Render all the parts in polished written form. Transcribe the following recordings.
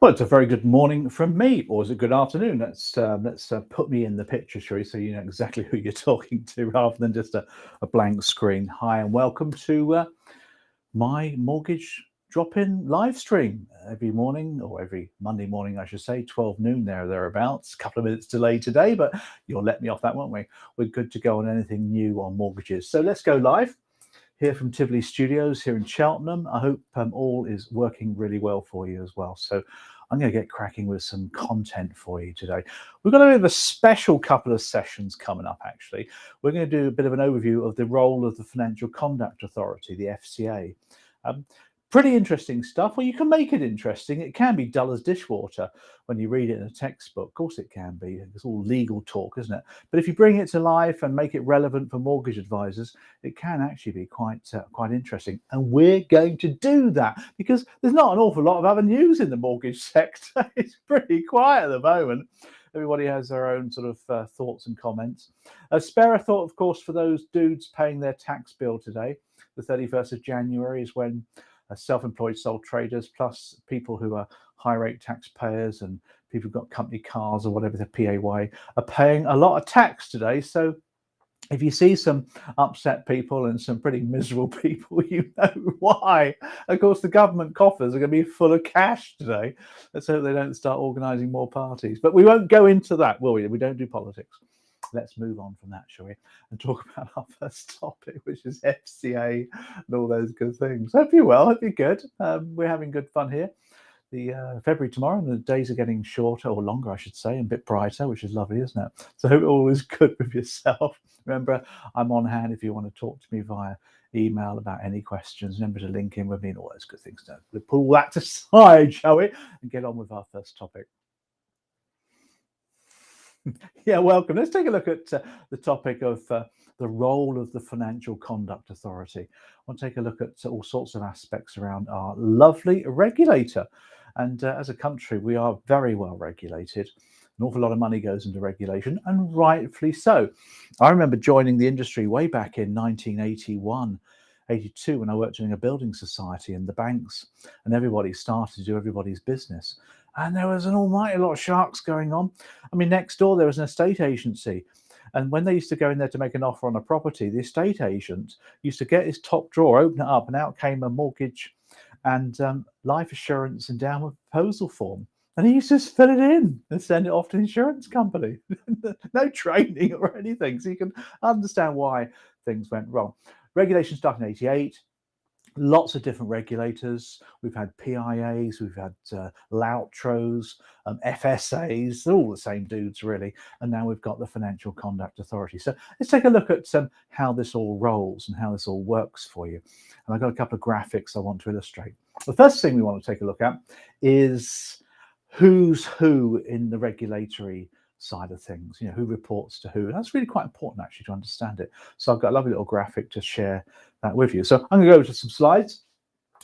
Well, it's a very good morning from me, or is it good afternoon? Let's put me in the picture, shall we, so you know exactly who you're talking to, rather than just a blank screen. Hi, and welcome to my mortgage drop-in live stream every morning, or every Monday morning, I should say, 12 noon there or thereabouts. A couple of minutes delay today, but you'll let me off that, won't we? We're good to go on anything new on mortgages. So let's go live here from Tivoli Studios here in Cheltenham. I hope all is working really well for you as well. So I'm going to get cracking with some content for you today. We've got a bit of a special couple of sessions coming up, actually. We're going to do a bit of an overview of the role of the Financial Conduct Authority, the FCA. Pretty interesting stuff. Well, you can make it interesting. It can be dull as dishwater when you read it in a textbook. Of course it can be. It's all legal talk, isn't it? But if you bring it to life and make it relevant for mortgage advisors, it can actually be quite interesting. And we're going to do that because there's not an awful lot of other news in the mortgage sector. It's pretty quiet at the moment. Everybody has their own sort of thoughts and comments. Spare a thought, of course, for those dudes paying their tax bill today. The 31st of January is when self-employed sole traders, plus people who are high rate taxpayers and people who've got company cars or whatever, the PAY, are paying a lot of tax today. So if you see some upset people and some pretty miserable people, you know why. Of course, the government coffers are going to be full of cash today. Let's hope they don't start organising more parties. But we won't go into that, will we? We don't do politics. Let's move on from that, shall we, and talk about our first topic, which is FCA and all those good things. Hope you're well, hope you're good. We're having good fun here. The February tomorrow, and the days are getting shorter, or longer, I should say, and a bit brighter, which is lovely, isn't it? So hope all is good with yourself. Remember, I'm on hand if you want to talk to me via email about any questions. Remember to link in with me and all those good things. We'll put all that aside, shall we, and get on with our first topic. Yeah, welcome. Let's take a look at the topic of the role of the Financial Conduct Authority. I'll take a look at all sorts of aspects around our lovely regulator. And as a country, we are very well regulated. An awful lot of money goes into regulation, and rightfully so. I remember joining the industry way back in 1981, 82, when I worked in a building society and the banks, and everybody started to do everybody's business. And there was an almighty lot of sharks going on. I mean, next door, there was an estate agency. And when they used to go in there to make an offer on a property, the estate agent used to get his top drawer, open it up, and out came a mortgage and life assurance endowment proposal form. And he used to just fill it in and send it off to the insurance company. No training or anything. So you can understand why things went wrong. Regulation started in 88. Lots of different regulators. We've had PIAs, we've had Loutros, FSAs, they're all the same dudes really. And now we've got the Financial Conduct Authority. So let's take a look at how this all rolls and how this all works for you. And I've got a couple of graphics I want to illustrate. The first thing we want to take a look at is who's who in the regulatory side of things, you know, who reports to who. And that's really quite important actually to understand it. So I've got a lovely little graphic to share that with you. So I'm going to go to some slides.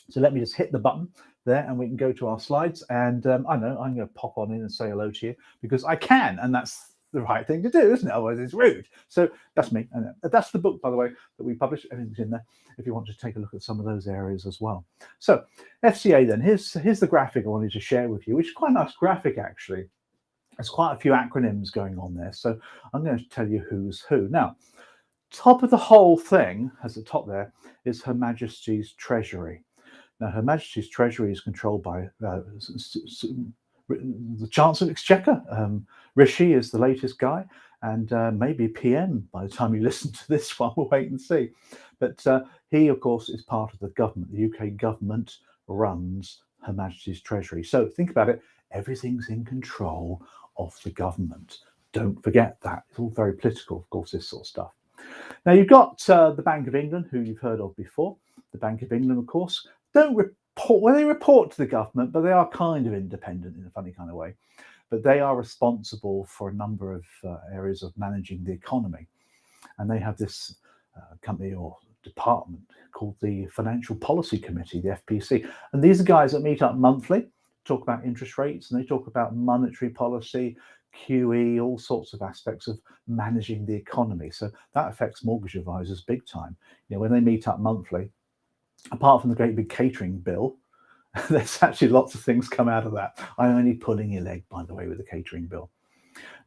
So let me just hit the button there and we can go to our slides. And I know I'm going to pop on in and say hello to you because I can, and that's the right thing to do, isn't it? Otherwise it's rude. So that's me. And that's the book, by the way, that we published. Everything's in there if you want to take a look at some of those areas as well. So FCA then, here's the graphic I wanted to share with you, which is quite a nice graphic actually. There's quite a few acronyms going on there. So I'm going to tell you who's who. Now, top of the whole thing, as the top there, is Her Majesty's Treasury. Now, Her Majesty's Treasury is controlled by the Chancellor of Exchequer. Rishi is the latest guy, and maybe PM by the time you listen to this one. We'll wait and see. But he, of course, is part of the government. The UK government runs Her Majesty's Treasury. So think about it. Everything's in control of the government. Don't forget that. It's all very political, of course, this sort of stuff. Now, you've got the Bank of England, who you've heard of before. The Bank of England, of course, don't report, well, they report to the government, but they are kind of independent in a funny kind of way. But they are responsible for a number of areas of managing the economy. And they have this company or department called the Financial Policy Committee, the FPC. And these are guys that meet up monthly, talk about interest rates, and they talk about monetary policy, QE, all sorts of aspects of managing the economy. So that affects mortgage advisors big time. You know, when they meet up monthly, apart from the great big catering bill, There's actually lots of things come out of that. I'm only pulling your leg, by the way, with the catering bill.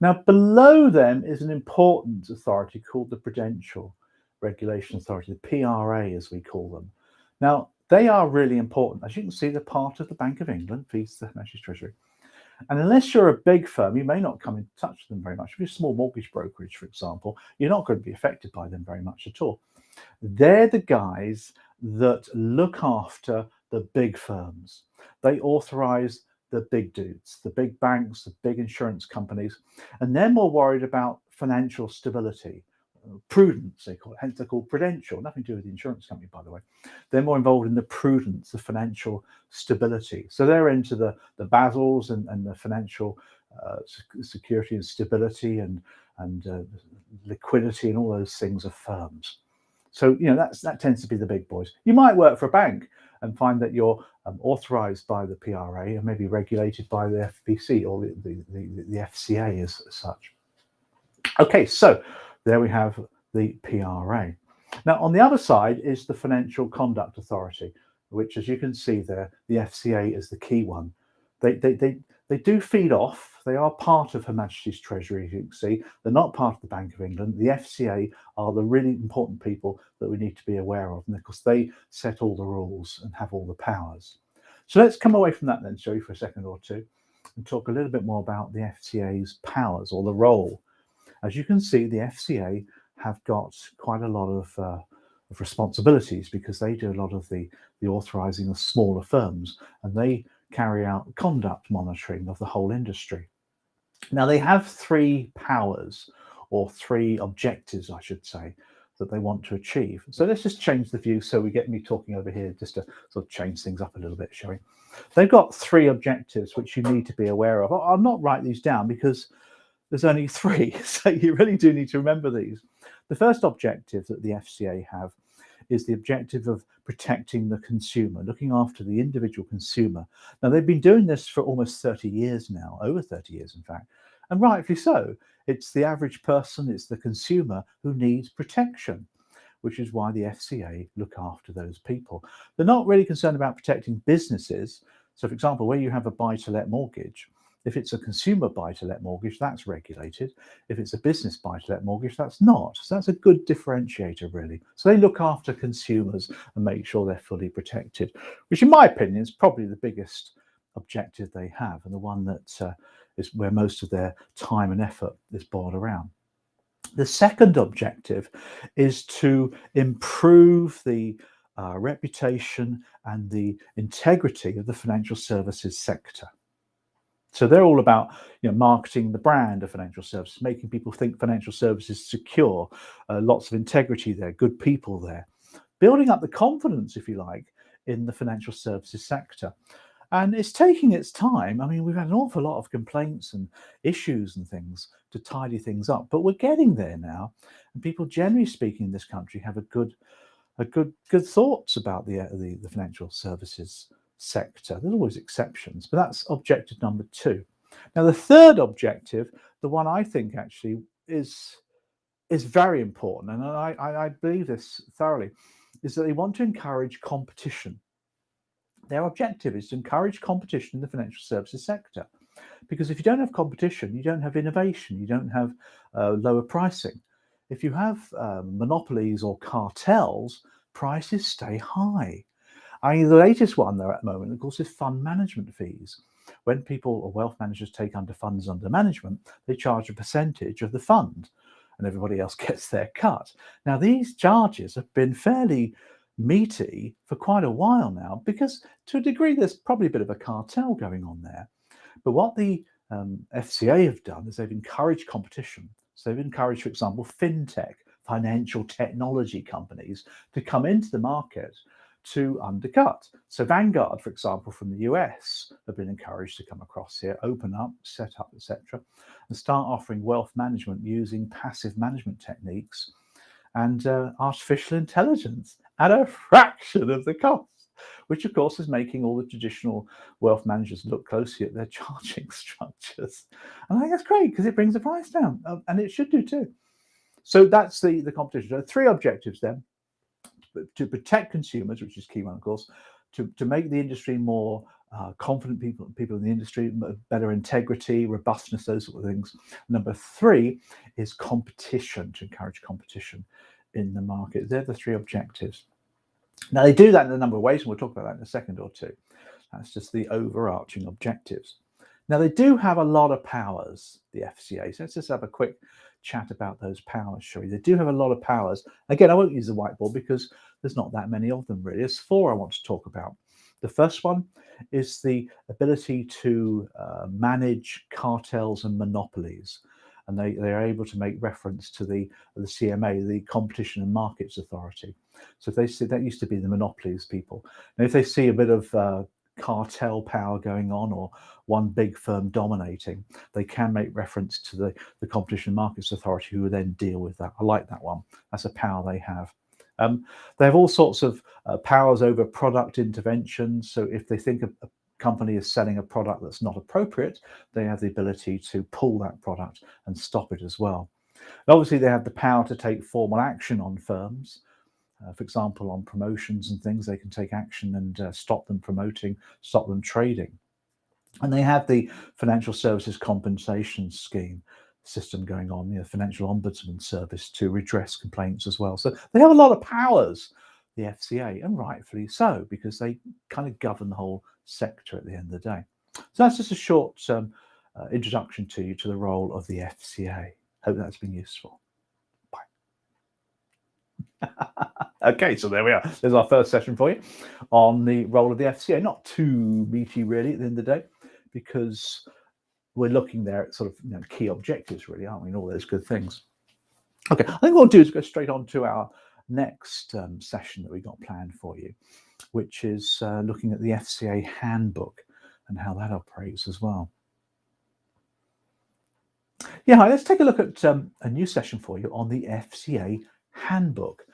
Now, below them is an important authority called the Prudential Regulation Authority, the PRA as we call them. Now, they are really important. As you can see, they're part of the Bank of England, feeds the National Treasury. And unless you're a big firm, you may not come in touch with them very much. If you're a small mortgage brokerage, for example, you're not going to be affected by them very much at all. They're the guys that look after the big firms. They authorize the big dudes, the big banks, the big insurance companies, and they're more worried about financial stability, prudence, they call it. Hence, they're called prudential. Nothing to do with the insurance company, by the way. They're more involved in the prudence, the financial stability. So they're into the Basels and the financial security and stability and liquidity and all those things of firms. So, that tends to be the big boys. You might work for a bank and find that you're authorized by the PRA and maybe regulated by the FPC or the FCA as such. Okay, so there we have the PRA. Now, on the other side is the Financial Conduct Authority, which, as you can see there, the FCA is the key one. They do feed off. They are part of Her Majesty's Treasury, as you can see. They're not part of the Bank of England. The FCA are the really important people that we need to be aware of, and of course they set all the rules and have all the powers. So let's come away from that then, shall we, for a second or two, and talk a little bit more about the FCA's powers or the role. As you can see, the FCA have got quite a lot of responsibilities because they do a lot of the authorising of smaller firms, and they carry out conduct monitoring of the whole industry. Now, they have three powers, or three objectives, I should say, that they want to achieve. So let's just change the view so we get me talking over here, just to sort of change things up a little bit, shall we? They've got three objectives which you need to be aware of. I'll not write these down because there's only three, so you really do need to remember these. The first objective that the FCA have is the objective of protecting the consumer, looking after the individual consumer. Now, they've been doing this for almost 30 years now, over 30 years, in fact, and rightfully so. It's the average person, it's the consumer who needs protection, which is why the FCA look after those people. They're not really concerned about protecting businesses. So, for example, where you have a buy-to-let mortgage, if it's a consumer buy-to-let mortgage, that's regulated. If it's a business buy-to-let mortgage, that's not. So that's a good differentiator, really. So they look after consumers and make sure they're fully protected, which in my opinion is probably the biggest objective they have, and the one that is where most of their time and effort is boiled around. The second objective is to improve the reputation and the integrity of the financial services sector. So they're all about marketing the brand of financial services, making people think financial services secure, lots of integrity there, good people there, building up the confidence, if you like, in the financial services sector. And it's taking its time. I mean, we've had an awful lot of complaints and issues and things to tidy things up, but we're getting there now. And people, generally speaking, in this country have a good thoughts about the financial services sector. There's always exceptions, but that's objective number two. Now, the third objective, the one I think actually is very important, and I believe this thoroughly, is that they want to encourage competition. Their objective is to encourage competition in the financial services sector, because if you don't have competition, you don't have innovation, you don't have lower pricing. If you have monopolies or cartels, prices stay high. I mean, the latest one there at the moment, of course, is fund management fees. When people or wealth managers take under funds under management, they charge a percentage of the fund and everybody else gets their cut. Now, these charges have been fairly meaty for quite a while now because, to a degree, there's probably a bit of a cartel going on there. But what the FCA have done is they've encouraged competition. So they've encouraged, for example, fintech, financial technology companies to come into the market to undercut. So Vanguard, for example, from the US, have been encouraged to come across here, open up, set up, etc., and start offering wealth management using passive management techniques and artificial intelligence at a fraction of the cost, which of course is making all the traditional wealth managers look closely at their charging structures. And I think that's great because it brings the price down, and it should do too. So that's the competition. So three objectives then: to protect consumers, which is key one, of course, to make the industry more confident, people in the industry, better integrity, robustness, those sort of things. Number 3 is competition, to encourage competition in the market. They're the 3 objectives. Now, they do that in a number of ways, and we'll talk about that in a second or two. That's just the overarching objectives. Now, they do have a lot of powers, the FCA. So let's just have a quick chat about those powers, shall we? They do have a lot of powers. Again, I won't use the whiteboard because there's not that many of them, really. There's 4 I want to talk about. The first one is the ability to manage cartels and monopolies. And they are able to make reference to the CMA, the Competition and Markets Authority. So if they see, that used to be the monopolies people. And if they see a bit of cartel power going on, or one big firm dominating, they can make reference to the Competition and Markets Authority, who will then deal with that. I like that one. That's a power they have. They have all sorts of powers over product interventions. So if they think a company is selling a product that's not appropriate, they have the ability to pull that product and stop it as well. And obviously, they have the power to take formal action on firms. For example, on promotions and things, they can take action and stop them promoting, stop them trading. And they have the Financial Services Compensation Scheme system going on, the Financial Ombudsman Service, to redress complaints as well. So they have a lot of powers, the FCA, and rightfully so, because they kind of govern the whole sector at the end of the day. So that's just a short introduction to you to the role of the FCA. Hope that's been useful. Bye. Okay, so there we are. There's our first session for you on the role of the FCA. Not too meaty, really, at the end of the day, because we're looking there at sort of key objectives, really, aren't we, and all those good things. Okay, I think what we'll do is go straight on to our next session that we got planned for you, which is looking at the FCA Handbook and how that operates as well. Yeah, hi, let's take a look at a new session for you on the FCA Handbook.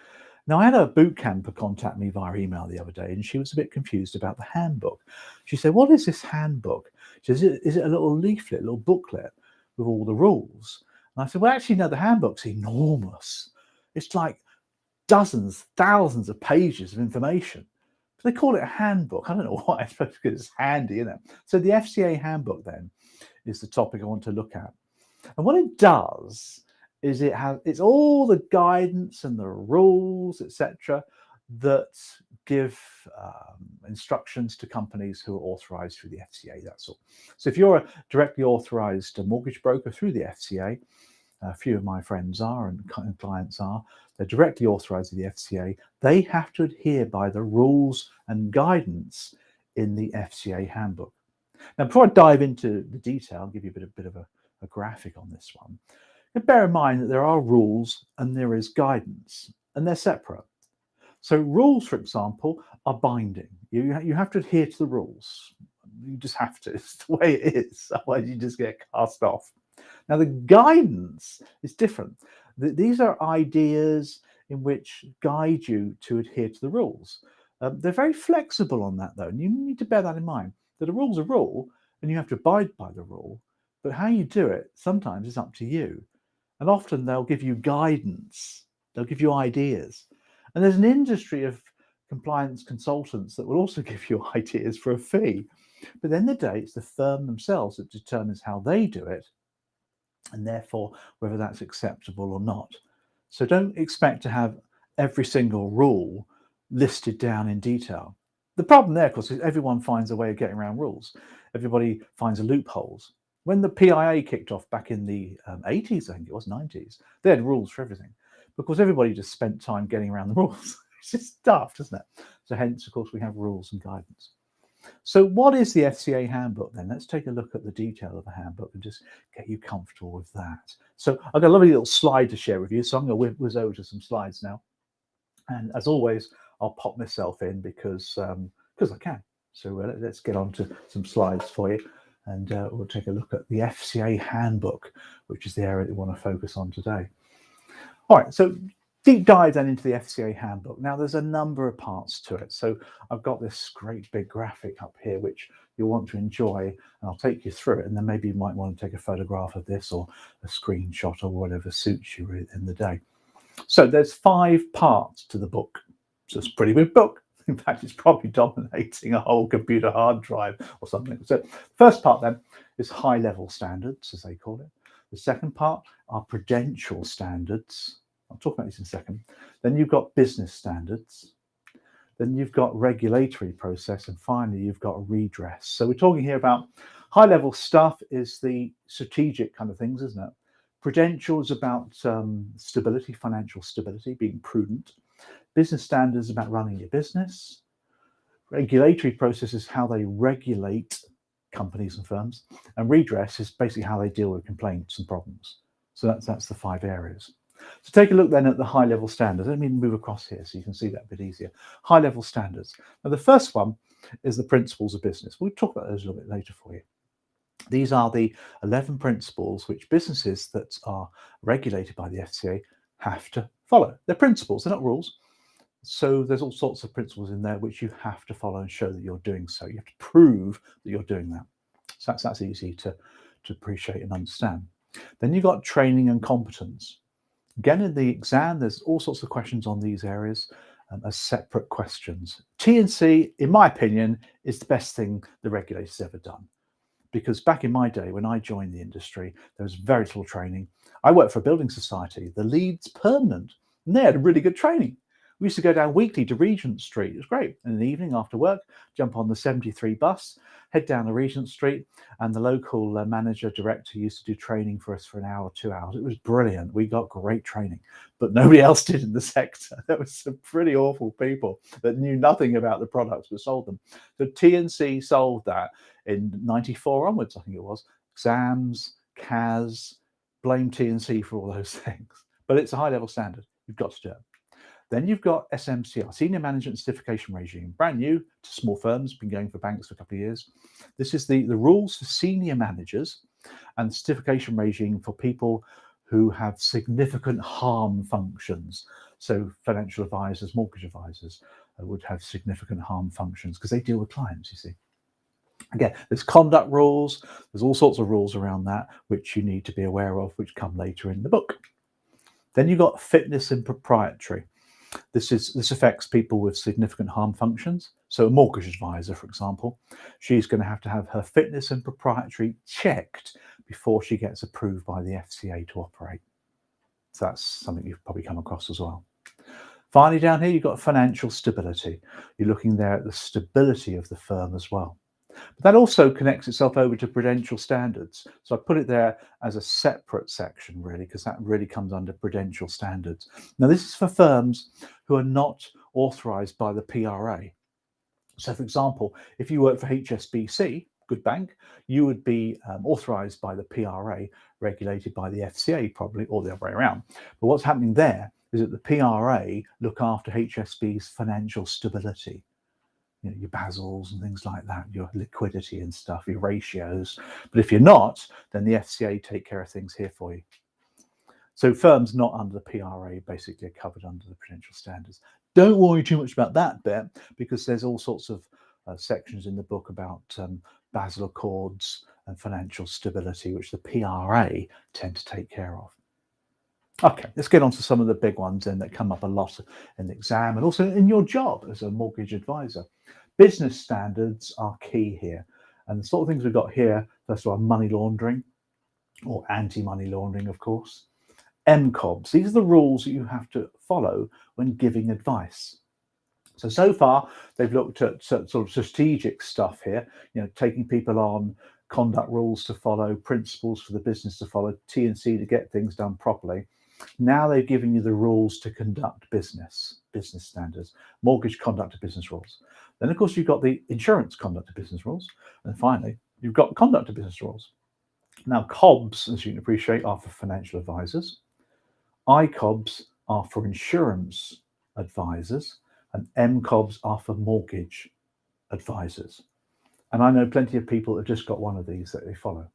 Now, I had a boot camper contact me via email the other day, and she was a bit confused about the handbook. She said, "What is this handbook?" She said, "Is it a little leaflet, a little booklet with all the rules?" And I said, "Well, actually, no, the handbook's enormous. It's like dozens, thousands of pages of information. But they call it a handbook. I don't know why. I suppose because it's handy, isn't it?" So the FCA Handbook, then, is the topic I want to look at. And what it does is it's all the guidance and the rules, etc., that give instructions to companies who are authorized through the FCA. That's all. So if you're a directly authorized mortgage broker through the FCA, a few of my friends are and clients are, they're directly authorized with the FCA. They have to adhere by the rules and guidance in the FCA Handbook. Now, before I dive into the detail, I'll give you a bit of a graphic on this one. And bear in mind that there are rules and there is guidance, and they're separate. So rules, for example, are binding. You have to adhere to the rules. You just have to. It's the way it is. Otherwise, you just get cast off. Now, the guidance is different. These are ideas in which guide you to adhere to the rules. They're very flexible on that, though, and you need to bear that in mind, that a rule's a rule, and you have to abide by the rule, but how you do it sometimes is up to you. And often they'll give you guidance, they'll give you ideas. And there's an industry of compliance consultants that will also give you ideas for a fee. But then the day, it's the firm themselves that determines how they do it, and therefore whether that's acceptable or not. So don't expect to have every single rule listed down in detail. The problem there, of course, is everyone finds a way of getting around rules. Everybody finds loopholes. When the PIA kicked off back in the 80s, I think it was, 90s, they had rules for everything because everybody just spent time getting around the rules. It's just daft, isn't it? So hence, of course, we have rules and guidance. So what is the FCA Handbook then? Let's take a look at the detail of the handbook and just get you comfortable with that. So I've got a lovely little slide to share with you. So I'm going to whiz over to some slides now. And as always, I'll pop myself in because I can. So let's get on to some slides for you. And we'll take a look at the FCA Handbook, which is the area that we want to focus on today. All right, so deep dive then into the FCA Handbook. Now, there's a number of parts to it. So I've got this great big graphic up here, which you'll want to enjoy, and I'll take you through it. And then maybe you might want to take a photograph of this or a screenshot or whatever suits you in the day. So there's 5 parts to the book. So it's a pretty big book. In fact, it's probably dominating a whole computer hard drive or something. So first part then is high-level standards, as they call it. The second part are prudential standards. I'll talk about these in a second. Then you've got business standards. Then you've got regulatory process, and finally you've got redress. So we're talking here about high-level stuff is the strategic kind of things, isn't it? Prudential is about stability, financial stability, being prudent. Business standards about running your business. Regulatory process is how they regulate companies and firms, and redress is basically how they deal with complaints and problems. So that's the 5 areas. So take a look then at the high-level standards. Let me move across here so you can see that a bit easier. High-level standards. Now, the first one is the principles of business. We'll talk about those a little bit later for you. These are the 11 principles which businesses that are regulated by the FCA have to follow. They're principles, they're not rules. So there's all sorts of principles in there which you have to follow and show that you're doing so. You have to prove that you're doing that. So that's easy to appreciate and understand. Then you've got training and competence. Again, in the exam, there's all sorts of questions on these areas as separate questions. T&C, in my opinion, is the best thing the regulator's ever done. Because back in my day, when I joined the industry, there was very little training. I worked for a building society, the Leeds Permanent, and they had really good training. We used to go down weekly to Regent Street. It was great. And in the evening after work, jump on the 73 bus, head down to Regent Street, and the local manager director used to do training for us for an hour or 2 hours. It was brilliant. We got great training, but nobody else did in the sector. There was some pretty awful people that knew nothing about the products but sold them. So T&C solved that in 94 onwards, I think it was. Exams, CAS, blame T&C for all those things. But it's a high-level standard. You've got to do it. Then you've got SMCR, Senior Management Certification Regime, brand new to small firms, been going for banks for a couple of years. This is the rules for senior managers and certification regime for people who have significant harm functions. So financial advisors, mortgage advisors would have significant harm functions because they deal with clients, you see. Again, there's conduct rules, there's all sorts of rules around that which you need to be aware of, which come later in the book. Then you've got fitness and proprietary. This affects people with significant harm functions. So a mortgage advisor, for example, she's going to have her fitness and proprietary checked before she gets approved by the FCA to operate. So that's something you've probably come across as well. Finally, down here, you've got financial stability. You're looking there at the stability of the firm as well. But that also connects itself over to prudential standards. So I put it there as a separate section, really, because that really comes under prudential standards. Now, this is for firms who are not authorised by the PRA. So, for example, if you work for HSBC, good bank, you would be authorised by the PRA, regulated by the FCA probably, or the other way around. But what's happening there is that the PRA look after HSB's financial stability. You know, your Basels and things like that, your liquidity and stuff, your ratios. But if you're not, then the FCA take care of things here for you. So firms not under the PRA basically are covered under the prudential standards. Don't worry too much about that bit because there's all sorts of sections in the book about Basel Accords and financial stability, which the PRA tend to take care of. Okay, let's get on to some of the big ones then that come up a lot in the exam and also in your job as a mortgage advisor. Business standards are key here. And the sort of things we've got here, first of all, money laundering or anti-money laundering, of course. MCOBs, these are the rules that you have to follow when giving advice. So far, they've looked at sort of strategic stuff here, you know, taking people on, conduct rules to follow, principles for the business to follow, T&C to get things done properly. Now they've given you the rules to conduct business standards, mortgage conduct of business rules. Then, of course, you've got the insurance conduct of business rules. And finally, you've got conduct of business rules. Now, COBs, as you can appreciate, are for financial advisors. ICOBs are for insurance advisors. And MCOBs are for mortgage advisors. And I know plenty of people that have just got one of these that they follow.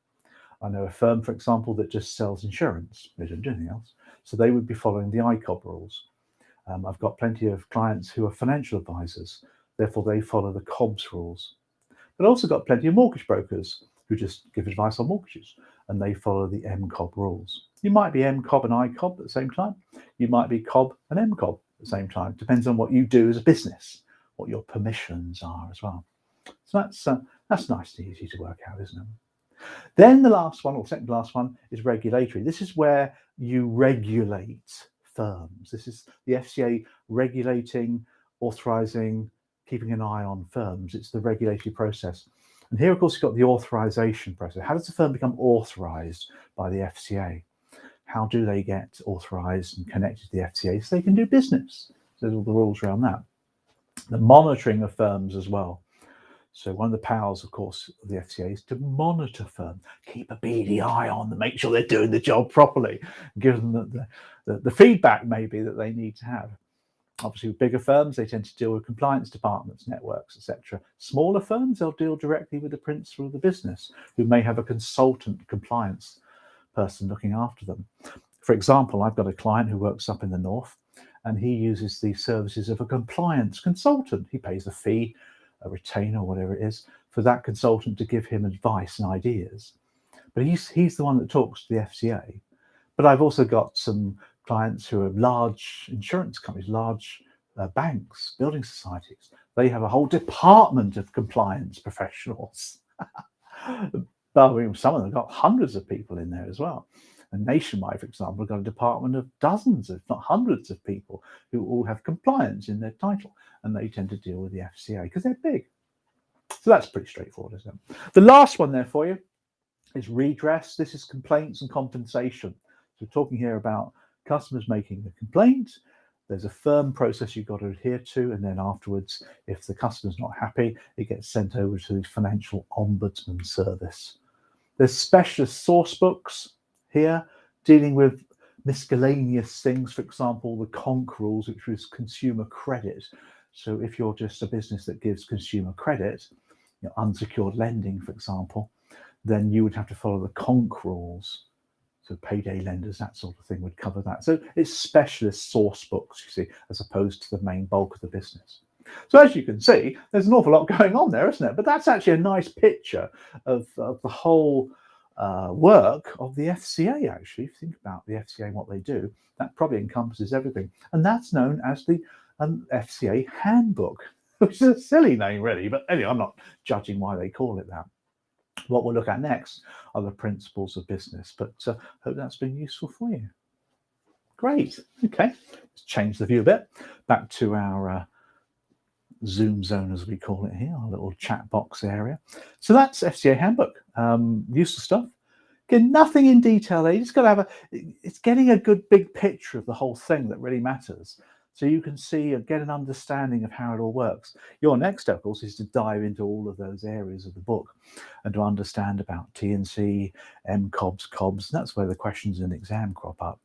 I know a firm, for example, that just sells insurance. They don't do anything else. So they would be following the ICOB rules. I've got plenty of clients who are financial advisors. Therefore, they follow the COBS rules. But I've also got plenty of mortgage brokers who just give advice on mortgages, and they follow the MCOB rules. You might be MCOB and ICOB at the same time. You might be COB and MCOB at the same time. Depends on what you do as a business, what your permissions are as well. So that's nice and easy to work out, isn't it? Then the last one, or second last one, is regulatory. This is where you regulate firms. This is the FCA regulating, authorising, keeping an eye on firms. It's the regulatory process. And here, of course, you've got the authorisation process. How does a firm become authorised by the FCA? How do they get authorised and connected to the FCA so they can do business? So there's all the rules around that. The monitoring of firms as well. So one of the powers, of course, of the FCA is to monitor firms, keep a beady eye on them, make sure they're doing the job properly, give them the feedback maybe that they need to have. Obviously, with bigger firms, they tend to deal with compliance departments, networks, etc. Smaller firms, they'll deal directly with the principal of the business, who may have a consultant compliance person looking after them. For example, I've got a client who works up in the north, and he uses the services of a compliance consultant. He pays a fee, a retainer, whatever it is, for that consultant to give him advice and ideas. But he's the one that talks to the FCA. But I've also got some clients who are large insurance companies, large banks, building societies. They have a whole department of compliance professionals. But I mean, some of them have got hundreds of people in there as well. And Nationwide, for example, have got a department of dozens, if not hundreds of people who all have compliance in their title. And they tend to deal with the FCA because they're big. So that's pretty straightforward, isn't it? The last one there for you is redress. This is complaints and compensation. So we're talking here about customers making a complaint. There's a firm process you've got to adhere to. And then afterwards, if the customer's not happy, it gets sent over to the Financial Ombudsman Service. There's specialist source books here dealing with miscellaneous things. For example, the CONC rules, which was consumer credit. So if you're just a business that gives consumer credit, unsecured lending, for example, then you would have to follow the CONC rules. So payday lenders, that sort of thing would cover that. So it's specialist source books, you see, as opposed to the main bulk of the business. So as you can see, there's an awful lot going on there, isn't it? But that's actually a nice picture of the whole work of the FCA, actually. If you think about the FCA and what they do, that probably encompasses everything. And that's known as the FCA Handbook, which is a silly name, really. But anyway, I'm not judging why they call it that. What we'll look at next are the principles of business. But hope that's been useful for you. Great. Okay, let's change the view a bit. Back to our Zoom zone, as we call it here, our little chat box area. So that's FCA Handbook. Useful stuff. Again, nothing in detail there. You just got to have it's getting a good big picture of the whole thing that really matters. So you can see and get an understanding of how it all works. Your next step, of course, is to dive into all of those areas of the book and to understand about T&C, MCOBs, COBs. And that's where the questions in the exam crop up.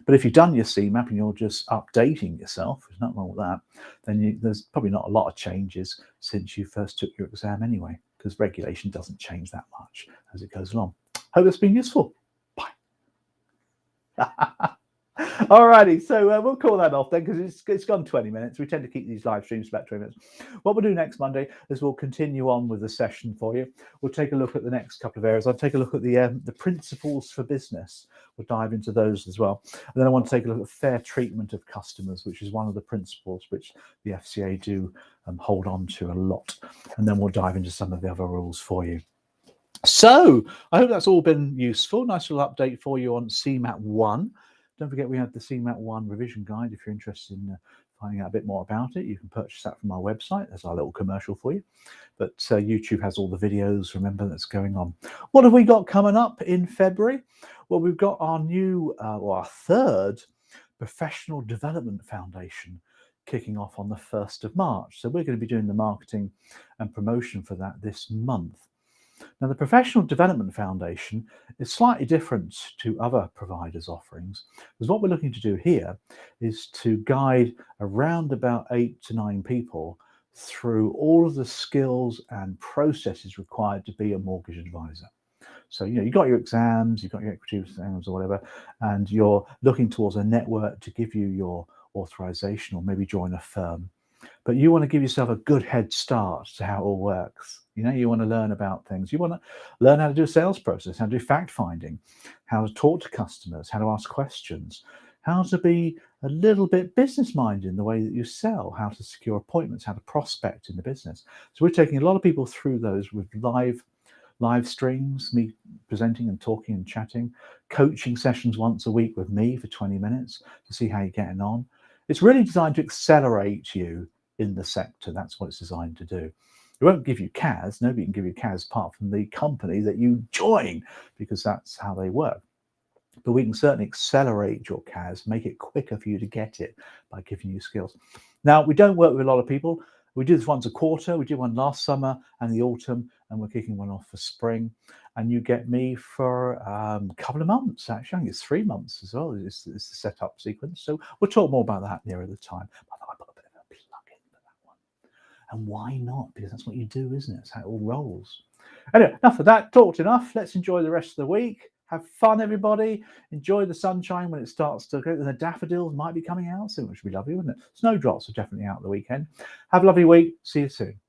But if you've done your CMAP and you're just updating yourself, there's nothing wrong with that, then there's probably not a lot of changes since you first took your exam anyway, because regulation doesn't change that much as it goes along. Hope it's been useful. Bye. Alrighty, so we'll call that off then, because it's gone 20 minutes. We tend to keep these live streams about 20 minutes. What we'll do next Monday is we'll continue on with the session for you. We'll take a look at the next couple of areas. I'll take a look at the principles for business. We'll dive into those as well. And then I want to take a look at fair treatment of customers, which is one of the principles which the FCA do hold on to a lot. And then we'll dive into some of the other rules for you. So I hope that's all been useful. Nice little update for you on CMAP 1. Don't forget we have the CMAP 1 revision guide. If you're interested in finding out a bit more about it, you can purchase that from our website. There's our little commercial for you. But YouTube has all the videos, remember, that's going on. What have we got coming up in February? Well, we've got our new, our third Professional Development Foundation kicking off on the 1st of March. So we're going to be doing the marketing and promotion for that this month. Now, the Professional Development Foundation is slightly different to other providers' offerings, because what we're looking to do here is to guide around about 8 to 9 people through all of the skills and processes required to be a mortgage advisor. So, you've got your exams, you've got your equity exams or whatever, and you're looking towards a network to give you your authorization or maybe join a firm. But you want to give yourself a good head start to how it all works. You want to learn about things. You want to learn how to do a sales process, how to do fact finding, how to talk to customers, how to ask questions, how to be a little bit business-minded in the way that you sell, how to secure appointments, how to prospect in the business. So we're taking a lot of people through those with live streams, me presenting and talking and chatting, coaching sessions once a week with me for 20 minutes to see how you're getting on. It's really designed to accelerate you in the sector. That's what it's designed to do. It won't give you CAS. Nobody can give you CAS apart from the company that you join, because that's how they work. But we can certainly accelerate your CAS, make it quicker for you to get it by giving you skills. Now, we don't work with a lot of people. We do this once a quarter. We did one last summer and the autumn, and we're kicking one off for spring. And you get me for a couple of months, actually. I think it's 3 months as well. It's the setup sequence. So we'll talk more about that nearer the time. I thought I put a bit of a plug in for that one. And why not? Because that's what you do, isn't it? That's how it all rolls. Anyway, enough of that. Talked enough. Let's enjoy the rest of the week. Have fun, everybody. Enjoy the sunshine when it starts to go. The daffodils might be coming out soon, which would be lovely, wouldn't it? Snowdrops are definitely out the weekend. Have a lovely week. See you soon.